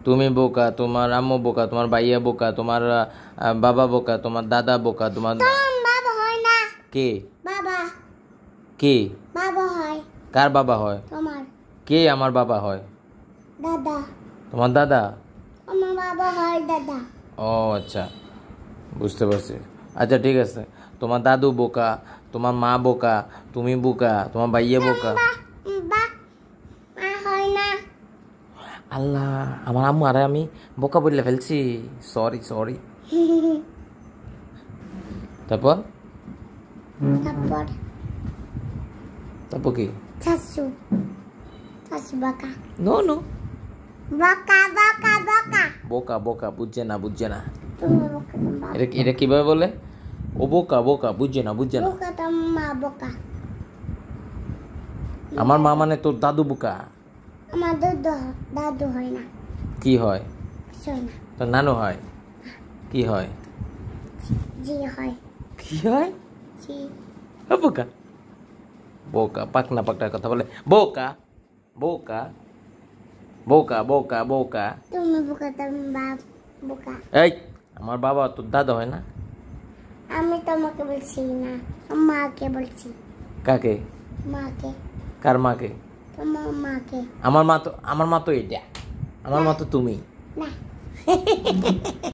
তুমি বোকা, তোমার আম্মু বোকা, তোমার ভাইয়া বোকা, তোমার বাবা বোকা, তোমার দাদা বোকা, তোমার বাবা হয় না। কে বাবা কে বাবা হয়। কার বাবা হয়? তোমার কে আমার বাবা হয়? দাদা। তোমার দাদা? আমার বাবা হয় দাদা। ও আচ্ছা, বুঝতে পারছি। আচ্ছা ঠিক আছে, তোমার দাদু বোকা, তোমার মা বোকা, তুমি বোকা, তোমার ভাইয়া বোকা। হয় না। আল্লাহ, আমার আম্মু আরে আমি বোকা বলে ফেলছি, সরি সরি। তারপর তারপর তারপর কি? শাশু শাশু বোকা। নো নো, বোকা বোকা বোকা। বোকা বোকা বুঝছে না, বুঝছে না। তুমি বোকা তোমার এটা কিভাবে বলে? ও বোকা বোকা বুঝছে না, বুঝছে না। বোকা তোমার বোকা। আমার মা মানে তোর দাদু বোকা। আমার দাদু হয় না। কি হয়? কিছু হয় না। তোর নানু হয়? কি হয়? জি হয়। কি হয়? জি। বোকা বোকা পাকনা পাকনার কথা বলে। বোকা বোকা বোকা বোকা বোকা। তুমি বোকা তুমি বাপ বোকা। এই, আমার বাবা তোর দাদা হয় না? আমি তোমাকে বলছি না, মাকে বলছি। কাকে? মাকে। কার মাকে? তোমার মাকে। আমার মা তো এটা, আমার মা তো তুমি। না।